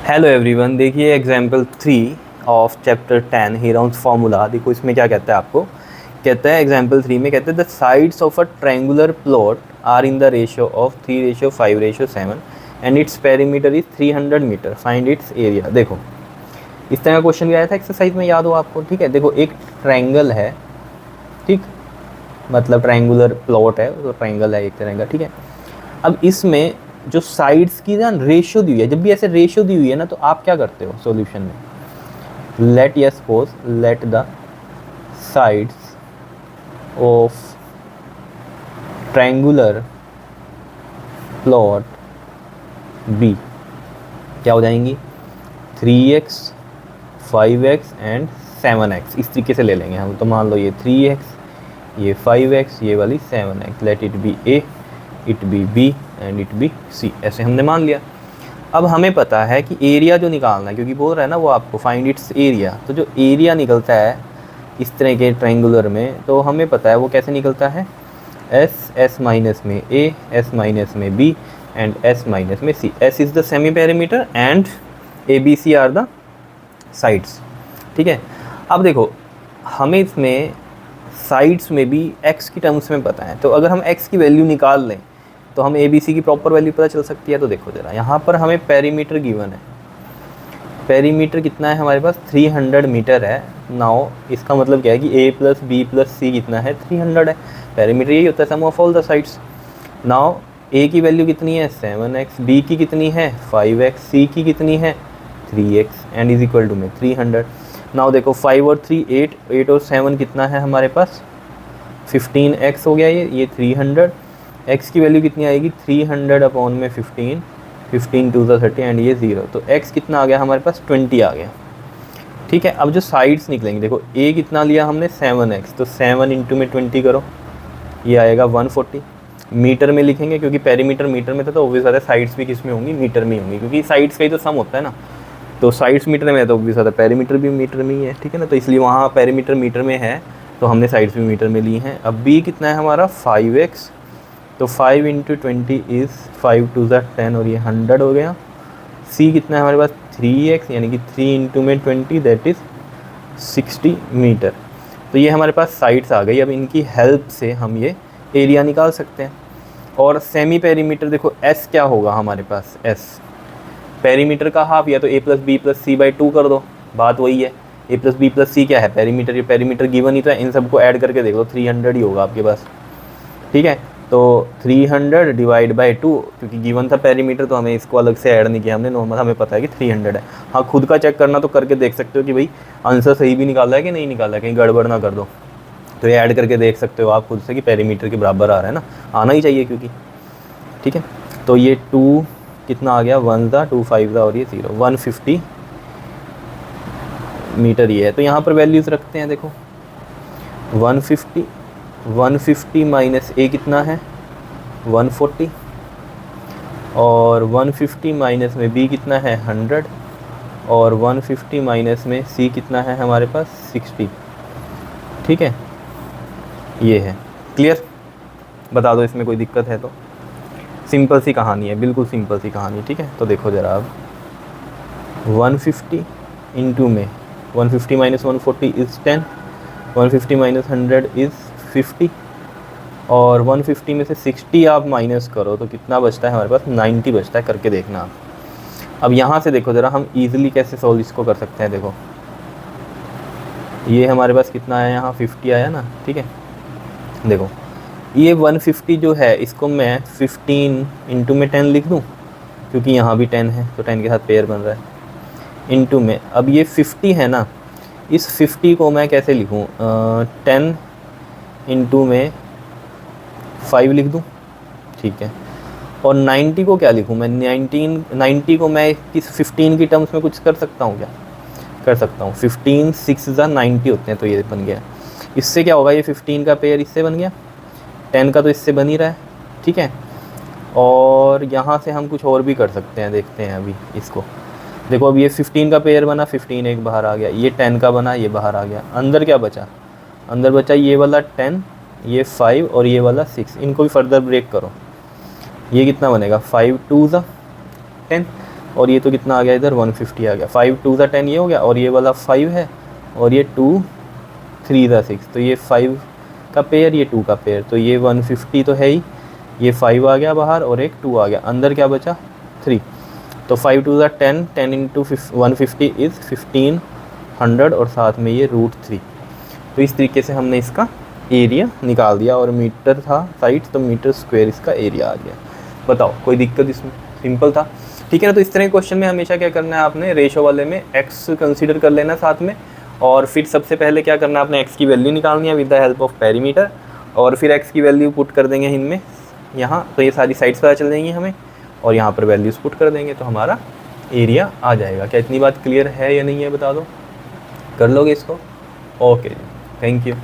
Hello everyone, देखिए example 3 of chapter 10 Heron's formula. देखो इसमें क्या कहता है आपको, कहता है एग्जाम्पल 3 में कहते हैं the sides of a triangular plot are in the ratio of 3:5:7 and its perimeter is 300 metre, find its area. देखो इस तरह का क्वेश्चन भी आया था एक्सरसाइज में, याद हो आपको। ठीक है, देखो एक ट्रायंगल है, ठीक, मतलब ट्रायंगुलर प्लॉट है तो ट्रायंगल है एक तरह का। ठीक है, अब इसमें जो साइड्स की ना रेशियो दी हुई है, जब भी ऐसे रेशियो दी हुई है ना तो आप क्या करते हो सॉल्यूशन में, लेट या suppose let the sides of triangular plot be क्या हो जाएंगी, 3x 5x एंड 7x। इस तरीके से ले लेंगे हम, तो मान लो ये 3x, ये 5x, ये वाली 7x, let it be a, it be b and it be c, ऐसे हमने मान लिया। अब हमें पता है कि एरिया जो निकालना है, क्योंकि बोल रहा है ना वो आपको फाइंड इट्स एरिया, तो जो एरिया निकलता है इस तरह के ट्रायंगुलर में, तो हमें पता है वो कैसे निकलता है, एस माइनस में ए, एस माइनस में बी एंड एस माइनस में C. S is the semi perimeter and A B C are the sides. ठीक है, अब देखो हमें इसमें साइड्स में भी x की टर्म्स में पता है, तो अगर हम x की वैल्यू निकाल लें तो हम ए बी सी की प्रॉपर वैल्यू पता चल सकती है। तो देखो ज़रा, यहाँ पर हमें पेरीमीटर गिवन है, पेरीमीटर कितना है हमारे पास, 300 मीटर है। नाउ इसका मतलब क्या है कि a plus B plus C कितना है, 300 है। पेरीमीटर यही होता है, sum of all the sides. Now a की वैल्यू कितनी है, 7x, b की कितनी है 5x, c की कितनी है 3x and is equal to में 300। नाउ देखो 5 और 3 8, 8 और 7 कितना है हमारे पास, 15x हो गया। ये 300, x की वैल्यू कितनी आएगी, 300 अपॉन में 15, 15 टू द 30 एंड ये 0, तो x कितना आ गया हमारे पास, 20 आ गया। ठीक है, अब जो साइड्स निकलेंगे, देखो a कितना लिया हमने 7x, तो 7 इंटू में 20 करो, ये आएगा 140। मीटर में लिखेंगे क्योंकि पेरीमीटर मीटर में था, तो ऑब्वियस आता है साइड्स भी किस में होंगी, मीटर में होंगी, क्योंकि साइड्स का ही तो सम होता है ना। तो साइड्स मीटर में है तो ऑब्वियस आता है पेरीमीटर भी मीटर में ही है। ठीक है ना, तो इसलिए वहाँ पेरीमीटर मीटर में है तो हमने साइड्स भी मीटर में ली हैं। अब b कितना है हमारा 5x, तो 5 इंटू 20 इज़ 5 टू ज़ 10 और ये 100 हो गया। c कितना है हमारे पास 3x, यानी कि 3 इंटू में 20 दैट इज़ 60 मीटर। तो ये हमारे पास साइड्स आ गई। अब इनकी हेल्प से हम ये एरिया निकाल सकते हैं। और सेमी पेरीमीटर देखो s क्या होगा हमारे पास, s पेरीमीटर का हाफ, या तो a plus B plus c by 2 कर दो, बात वही है। a plus B plus c क्या है, पेरीमीटर, ये पेरीमीटर गिवन ही तो है, इन सबको ऐड करके देख लो 300 ही होगा आपके पास। ठीक है, तो 300 डिवाइड बाई 2, क्योंकि गिवन था पेरीमीटर तो हमें इसको अलग से ऐड नहीं किया हमने, नॉर्मल हमें पता है कि 300 है। हाँ, खुद का चेक करना तो करके देख सकते हो कि भाई आंसर सही भी निकाला है कि नहीं निकाला है, कहीं गड़बड़ ना कर दो, तो ये ऐड करके देख सकते हो आप खुद से कि पेरीमीटर के बराबर आ रहा है ना, आना ही चाहिए क्योंकि। ठीक है, तो ये 2 कितना आ गया, 1 था 2 5 था और ये 0, 150 मीटर ये है। तो यहाँ पर वैल्यूज़ रखते हैं, देखो 150 माइनस a कितना है 140, और 150 माइनस में b कितना है 100, और 150 माइनस में c कितना है हमारे पास 60। ठीक है, ये है। क्लियर, बता दो इसमें कोई दिक्कत है तो। सिंपल सी कहानी है, बिल्कुल सिंपल सी कहानी। ठीक है, तो देखो ज़रा, अब 150 इंटू में 150 माइनस 140 इज़ 10, 150 माइनस 100 इज़ 50, और 150 में से 60 आप माइनस करो तो कितना बचता है हमारे पास, 90 बचता है। करके देखना आप। अब यहाँ से देखो ज़रा, हम ईजिली कैसे सॉल्व इसको कर सकते हैं। देखो ये हमारे पास कितना आया, यहाँ 50 आया ना। ठीक है, देखो ये 150 जो है इसको मैं 15 इंटू में 10 लिख दूँ, क्योंकि यहाँ भी 10 है तो 10 के साथ पेयर बन रहा है, इंटू में। अब ये 50 है ना, इस 50 को मैं कैसे लिखूँ, 10 इंटू में 5 लिख दूँ। ठीक है, और 90 को क्या लिखूँ मैं, 90 को मैं किस 15 की टर्म्स में कुछ कर सकता हूँ क्या, कर सकता हूँ। 15 6 90 होते हैं, तो ये बन गया। इससे क्या होगा, ये 15 का पेयर इससे बन गया, 10 का तो इससे बन ही रहा है। ठीक है, और यहाँ से हम कुछ और भी कर सकते हैं, देखते हैं अभी इसको। देखो अब ये 15 का पेयर बना, 15 एक बाहर आ गया, ये 10 का बना, ये बाहर आ गया। अंदर क्या बचा, अंदर बचा ये वाला 10, ये 5 और ये वाला 6। इनको भी फर्दर ब्रेक करो, ये कितना बनेगा 5 2 10, और ये तो कितना आ गया इधर 150 आ गया, 5 2 ज़ा 10 ये हो गया, और ये वाला 5 है, और ये 2 3 ज़ा 6, तो ये 5 का पेयर, ये 2 का पेयर, तो ये 150 तो है ही, ये 5 आ गया बाहर और एक 2 आ गया, अंदर क्या बचा 3, तो 5 2 ज़ा 10, 10 इंटू 150 इज़ 1500 और साथ में ये √3। तो इस तरीके से हमने इसका एरिया निकाल दिया, और मीटर था साइड तो मीटर स्क्वायर इसका एरिया आ गया। बताओ कोई दिक्कत इसमें? सिंपल था, ठीक है ना। तो इस तरह के क्वेश्चन में हमेशा क्या करना है आपने, रेशो वाले में एक्स कंसीडर कर लेना साथ में, और फिर सबसे पहले क्या करना है आपने एक्स की वैल्यू निकालनी है with the help of perimeter, और फिर एक्स की वैल्यू पुट कर देंगे इनमें यहाँ, तो ये सारी साइड्स पता चल जाएंगी हमें, और यहाँ पर वैल्यूज़ पुट कर देंगे तो हमारा एरिया आ जाएगा। क्या इतनी बात क्लियर है या नहीं है, बता दो, कर लोगे इसको? ओके जी, थैंक यू।